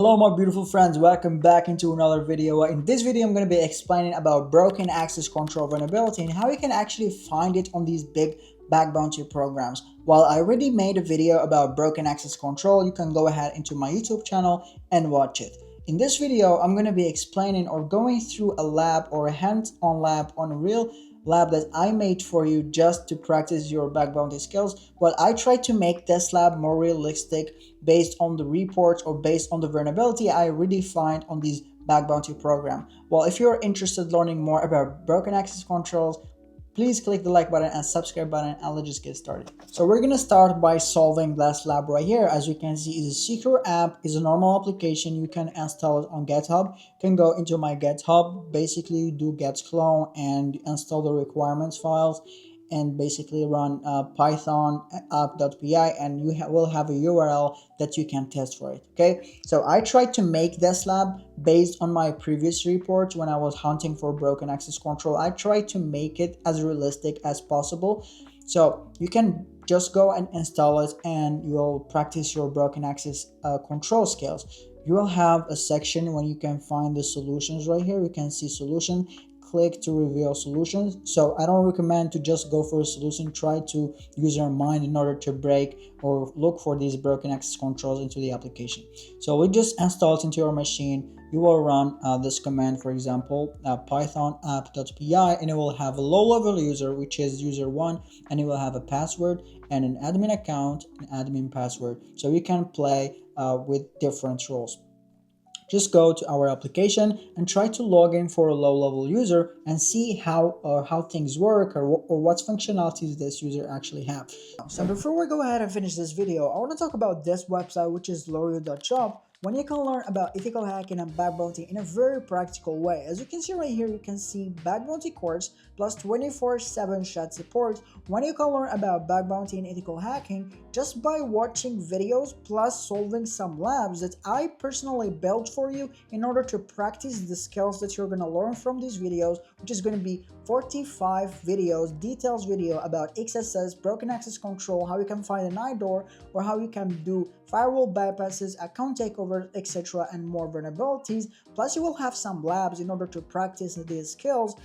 Hello my beautiful friends, welcome back into another video. In this video I'm going to be explaining about broken access control vulnerability and how you can actually find it on these big bug bounty programs. While I already made a video about broken access control, you can go ahead into my YouTube channel and watch it. In this video I'm going to be explaining or going through a lab or a hands-on lab on a real lab that I made for you just to practice your bug bounty skills. Well, I tried to make this lab more realistic based on the reports or based on the vulnerability I really find on these bug bounty program. Well, if you're interested learning more about broken access controls, please click the like button and subscribe button and let's just get started. So we're gonna start by solving this lab right here. As you can see, is a secure app, is a normal application. You can install it on GitHub. You can go into my GitHub, basically do get clone and install the requirements files and basically run python app.py and you will have a URL that you can test for it. Okay, so I tried to make this lab based on my previous reports when I was hunting for broken access control. I tried to make it as realistic as possible, so you can just go and install it and you'll practice your broken access control skills. You will have a section when you can find the solutions right here. You can see solution, click to reveal solutions. So I don't recommend to just go for a solution. Try to use your mind in order to break or look for these broken access controls into the application. So we just install it into your machine. You will run this command, for example, python app.py, and it will have a low-level user, which is user 1, and it will have a password and an admin account, an admin password. So you can play with different roles. Just go to our application and try to log in for a low-level user and see how things work or what functionalities this user actually have. So before we go ahead and finish this video, I want to talk about this website, which is lorio.shop, when you can learn about ethical hacking and bug bounty in a very practical way. As you can see right here, you can see bug bounty course plus 24/7 chat support. When you can learn about bug bounty and ethical hacking just by watching videos plus solving some labs that I personally built for you in order to practice the skills that you're going to learn from these videos, which is going to be 45 videos, details video about XSS, broken access control, how you can find an IDOR, or how you can do firewall bypasses, account takeovers, etc., and more vulnerabilities. Plus you will have some labs in order to practice these skills,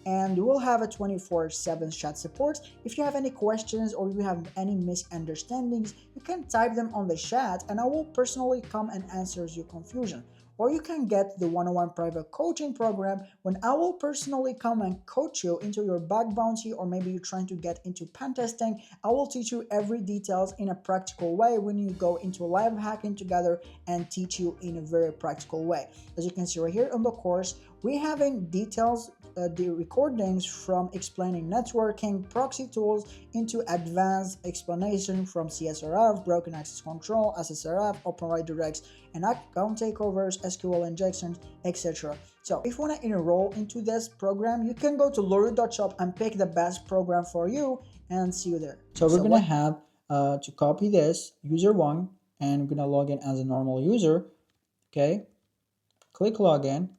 and you will have a 24/7 chat support. If you have any questions or you have any misunderstandings, you can type them on the chat and I will personally come and answer your confusion. Or you can get the one-on-one private coaching program when I will personally come and coach you into your bug bounty, or maybe you're trying to get into pen testing. I will teach you every details in a practical way when you go into live hacking together and teach you in a very practical way. As you can see right here on the course, we having details, the recordings from explaining networking, proxy tools into advanced explanation from CSRF, broken access control, SSRF, open redirects, and account takeovers, SQL injections, etc. So if you want to enroll into this program, you can go to lorio.shop and pick the best program for you and see you there. So we're gonna have to copy this user 1 and we're gonna log in as a normal user. Okay, click login.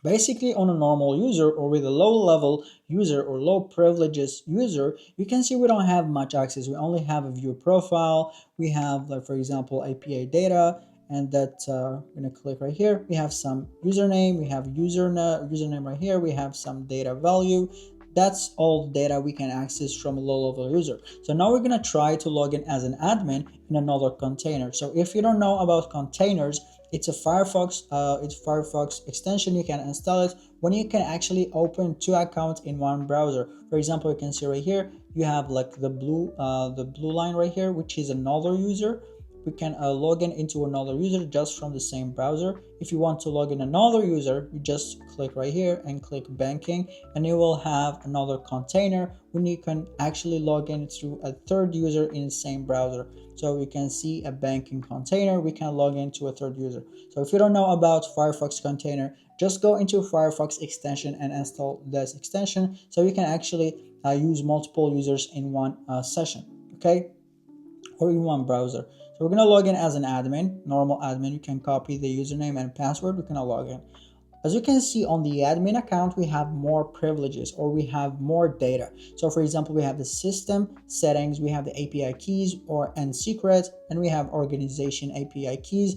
Basically, on a normal user or with a low level user or low privileges user, you can see we don't have much access. We only have a view profile. We have, like, for example, API data, and that I'm going to click right here. We have some username, we have username right here, we have some data value. That's all the data we can access from a low level user. So now we're going to try to log in as an admin in another container. So if you don't know about containers, it's a Firefox extension. You can install it when you can actually open 2 accounts in one browser. For example, you can see right here you have like the blue line right here, which is another user. We can log in into another user just from the same browser. If you want to log in another user, you just click right here and click banking, and you will have another container when you can actually log in through a third user in the same browser. So we can see a banking container, we can log into a third user. So if you don't know about Firefox container, just go into Firefox extension and install this extension so you can actually use multiple users in one session, okay, or in one browser. So we're going to log in as an admin, normal admin. You can copy the username and password. We're going to log in. As you can see on the admin account, we have more privileges or we have more data. So for example, we have the system settings, we have the API keys and secrets, and we have organization API keys,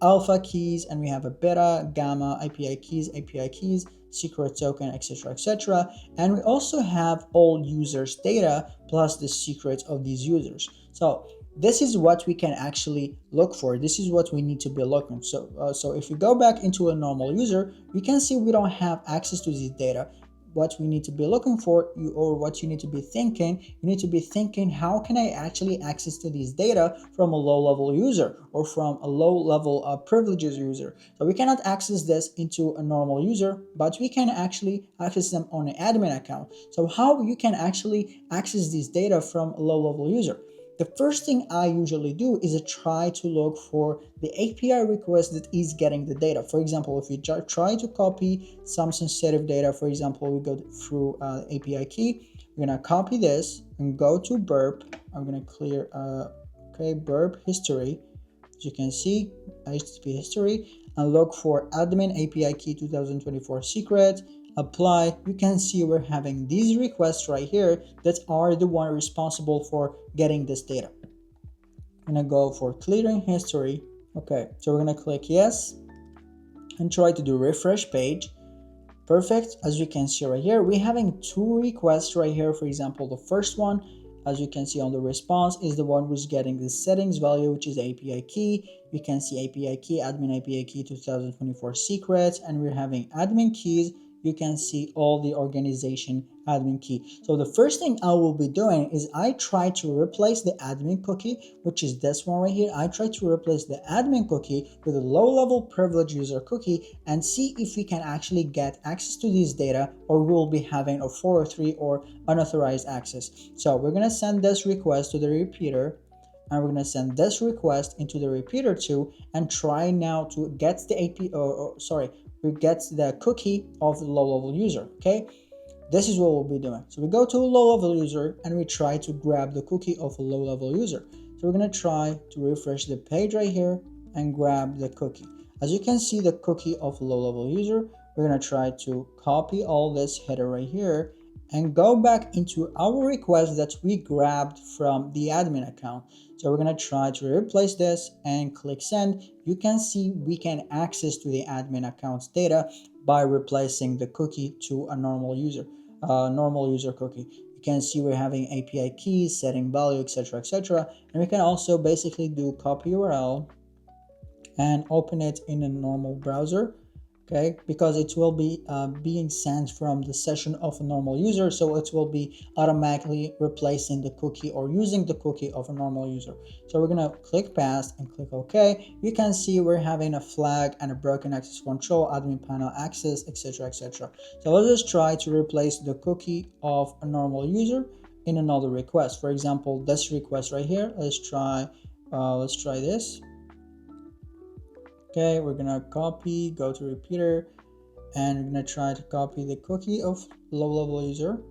alpha keys, and we have a beta, gamma, API keys, secret token, etc., etc. And we also have all users data plus the secrets of these users. So this is what we can actually look for. This is what we need to be looking. So if we go back into a normal user, we can see we don't have access to this data. What we need to be looking for, or what you need to be thinking, you need to be thinking, how can I actually access to these data from a low level user or from a low level privileges user? So we cannot access this into a normal user, but we can actually access them on an admin account. So how you can actually access these data from a low level user? The first thing I usually do is try to look for the API request that is getting the data. For example, if you try to copy some sensitive data, for example, we go through API key, we're gonna copy this and go to burp. I'm gonna clear burp history. As you can see, HTTP history, and look for admin API key 2024 secret. Apply. You can see we're having these requests right here that are the one responsible for getting this data. I'm gonna go for clearing history. Okay, so we're gonna click yes and try to do refresh page. Perfect. As you can see right here, we're having two requests right here. For example, the first one, as you can see on the response, is the one who's getting the settings value, which is API key. You can see API key, admin API key 2024 secrets, and we're having admin keys. You can see all the organization admin key. So the first thing I will be doing is I try to replace the admin cookie, which is this one right here. I try to replace the admin cookie with a low-level privilege user cookie and see if we can actually get access to these data, or we'll be having a 403 or unauthorized access. So we're gonna send this request to the repeater, and we're gonna send this request into the repeater too, and try now to get the we get the cookie of the low-level user. Okay, this is what we'll be doing. So we go to a low-level user and we try to grab the cookie of a low-level user. So we're gonna try to refresh the page right here and grab the cookie. As you can see, the cookie of a low-level user, we're gonna try to copy all this header right here and go back into our request that we grabbed from the admin account. So we're going to try to replace this and click send. You can see we can access to the admin account's data by replacing the cookie to a normal user cookie. You can see we're having API keys, setting value, etc., etc. And we can also basically do copy URL and open it in a normal browser. Okay, because it will be being sent from the session of a normal user, so it will be automatically replacing the cookie or using the cookie of a normal user. So we're gonna click past and click OK. You can see we're having a flag and a broken access control, admin panel access, etc., etc. So let's just try to replace the cookie of a normal user in another request. For example, this request right here. Let's try this. Okay, we're gonna copy, go to repeater, and we're gonna try to copy the cookie of low-level user,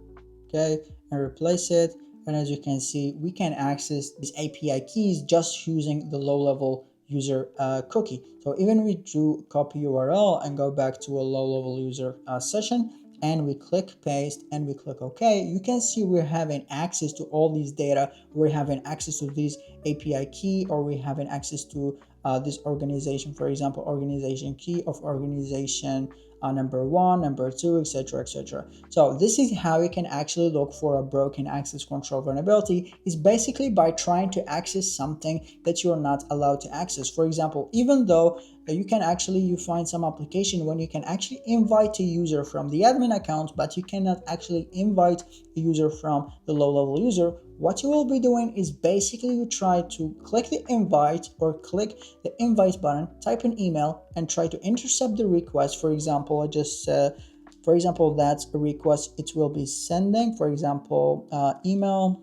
okay, and replace it. And as you can see, we can access these API keys just using the low-level user cookie. So even we do copy URL and go back to a low-level user session, and we click paste and we click OK, you can see we're having access to all these data. We're having access to this API key, or we're having access to this organization, for example, organization key of organization number 1, number 2, etc., etc. So this is how you can actually look for a broken access control vulnerability, is basically by trying to access something that you're not allowed to access. For example, even though you find some application when you can actually invite a user from the admin account, but you cannot actually invite a user from the low-level user. What you will be doing is basically you try to click the invite or click the invite button, type an email, and try to intercept the request. For example, that's a request it will be sending. For example, email,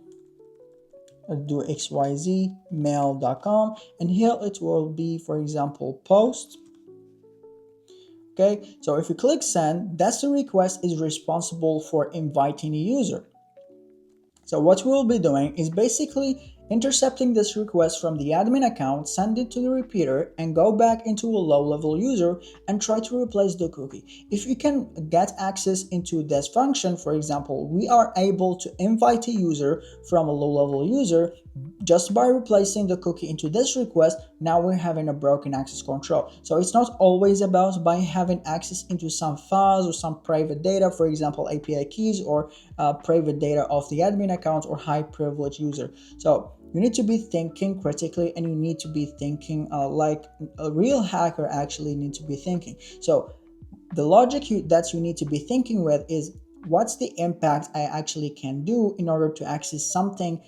do xyz mail.com, and here it will be, for example, post. Okay, so if you click send, that's the request is responsible for inviting a user. So what we'll be doing is basically intercepting this request from the admin account, send it to the repeater, and go back into a low-level user and try to replace the cookie. If you can get access into this function, for example, we are able to invite a user from a low-level user, Just by replacing the cookie into this request, now we're having a broken access control. So it's not always about by having access into some files or some private data, for example API keys or private data of the admin account or high privilege user. So you need to be thinking critically, and you need to be thinking like a real hacker actually needs to be thinking. So the logic that you need to be thinking with is, what's the impact I actually can do in order to access something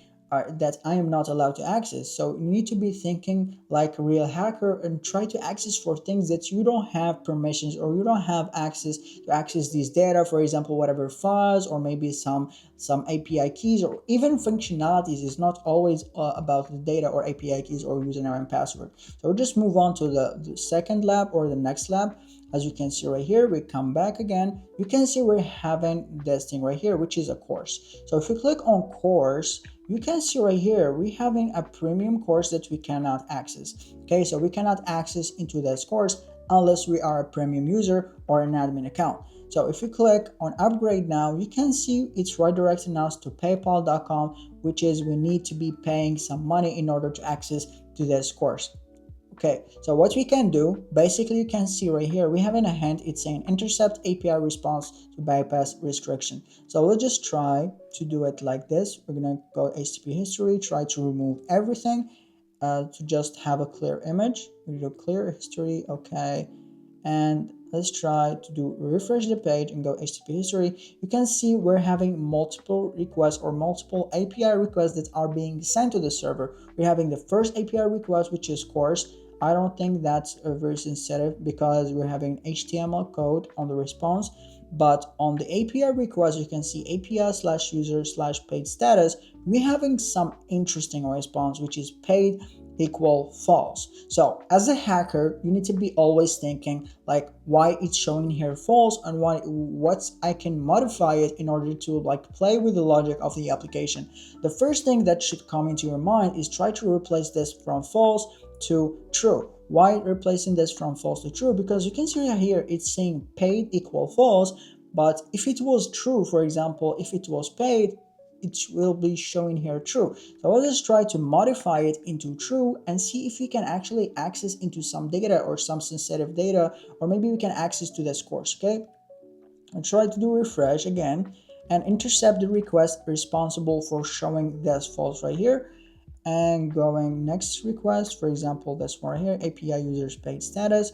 that I am not allowed to access. So you need to be thinking like a real hacker and try to access for things that you don't have permissions or you don't have access to access these data, for example whatever files or maybe some API keys or even functionalities. Is not always about the data or API keys or username and password. So we'll just move on to the second lab or the next lab. As you can see right here, we come back again. You can see we're having this thing right here, which is a course. So if you click on course, you can see right here, we're having a premium course that we cannot access. Okay, so we cannot access into this course unless we are a premium user or an admin account. So if you click on upgrade now, you can see it's redirecting us to paypal.com, which is we need to be paying some money in order to access to this course. Okay, so what we can do, basically you can see right here, we have in a hint, it's saying intercept API response to bypass restriction. So we'll just try to do it like this. We're gonna go HTTP history, try to remove everything to just have a clear image. We do clear history, okay. And let's try to do refresh the page and go HTTP history. You can see we're having multiple requests or multiple API requests that are being sent to the server. We're having the first API request, which is course. I don't think that's very sensitive because we're having HTML code on the response. But on the API request, you can see API/user/paid status. We're having some interesting response, which is paid equal false. So as a hacker, you need to be always thinking like why it's showing here false and what I can modify it in order to like play with the logic of the application. The first thing that should come into your mind is try to replace this from false to true. Why replacing this from false to true? Because you can see here it's saying paid equal false, but if it was true, for example, if it was paid, it will be showing here true. So let's just try to modify it into true and see if we can actually access into some data or some sensitive data, or maybe we can access to this course. Okay, and try to do refresh again and intercept the request responsible for showing this false right here, and going next request, for example this one right here, API users paid status,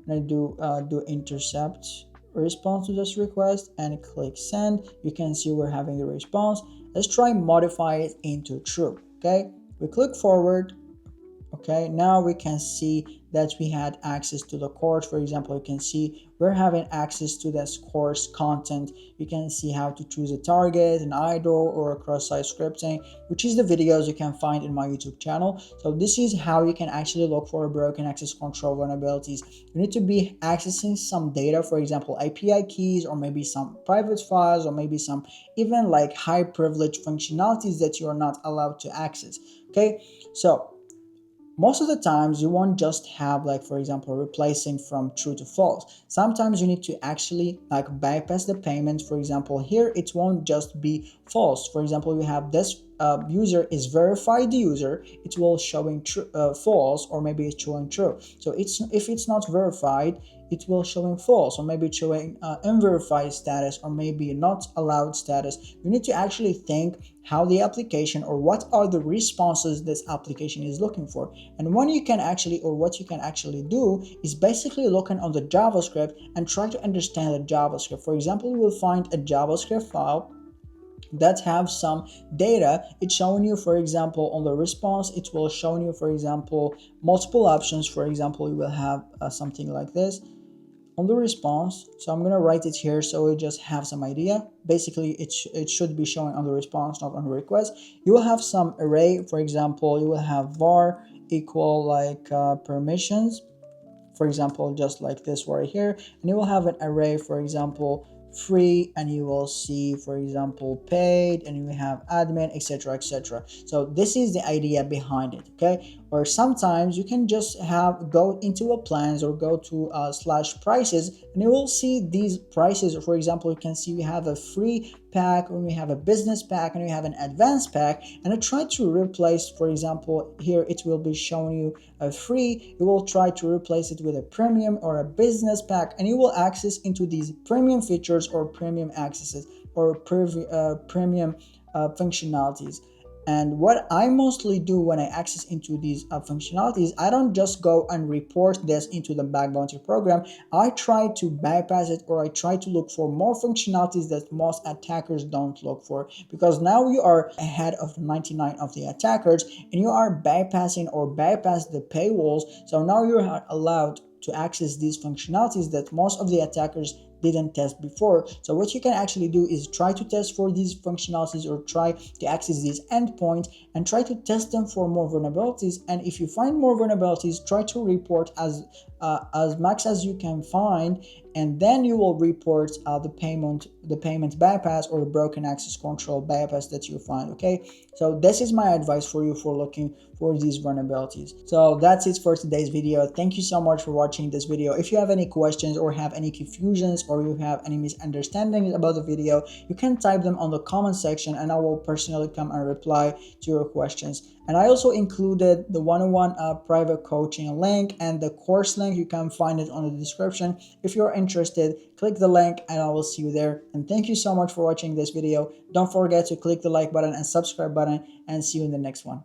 and I do intercept response to this request and click send. You can see we're having the response. Let's try modify it into true. Okay, we click forward. Okay, now we can see that we had access to the course. For example, you can see we're having access to this course content. You can see how to choose a target, an idle, or a cross-site scripting, which is the videos you can find in my YouTube channel. So this is how you can actually look for broken access control vulnerabilities. You need to be accessing some data, for example API keys, or maybe some private files, or maybe some even like high privilege functionalities that you are not allowed to access. Okay, so most of the times you won't just have like, for example, replacing from true to false. Sometimes you need to actually like bypass the payment. For example, here it won't just be false. For example, we have this user is verified user, it will showing false, or maybe it's showing true. So if it's not verified, it will showing false, or maybe it's showing unverified status, or maybe not allowed status. You need to actually think how the application, or what are the responses this application is looking for. And when you can actually, or what you can actually do is basically looking on the JavaScript and try to understand the JavaScript. For example, you will find a JavaScript file that have some data. It's showing you, for example, on the response, it will show you, for example, multiple options. For example, you will have something like this on the response. So I'm gonna write it here so we just have some idea. Basically it should be showing on the response, not on the request. You will have some array. For example, you will have var equal like permissions, for example, just like this right here, and you will have an array, for example free, and you will see, for example, paid, and you have admin, etc., etc. So this is the idea behind it. Okay, or sometimes you can just have go into a plans or go to slash prices, and you will see these prices. For example, you can see we have a free pack, and we have a business pack, and we have an advanced pack. And I try to replace, for example, here it will be showing you a free. You will try to replace it with a premium or a business pack, and you will access into these premium features or premium accesses or premium functionalities. And what I mostly do when I access into these functionalities, I don't just go and report this into the bug bounty program. I try to bypass it, or I try to look for more functionalities that most attackers don't look for, because now you are ahead of 99 of the attackers, and you are bypassing or bypass the paywalls. So now you're allowed to access these functionalities that most of the attackers didn't test before. So what you can actually do is try to test for these functionalities, or try to access these endpoints and try to test them for more vulnerabilities. And if you find more vulnerabilities, try to report as much as you can find, and then you will report the payment bypass or the broken access control bypass that you find. Okay, so this is my advice for you for looking for these vulnerabilities. So that's it for today's video. Thank you so much for watching this video. If you have any questions or have any confusions or you have any misunderstandings about the video, you can type them on the comment section and I will personally come and reply to your questions. And I also included the one-on-one private coaching link and the course link. You can find it on the description. If you're interested, click the link and I will see you there. And thank you so much for watching this video. Don't forget to click the like button and subscribe button, and see you in the next one.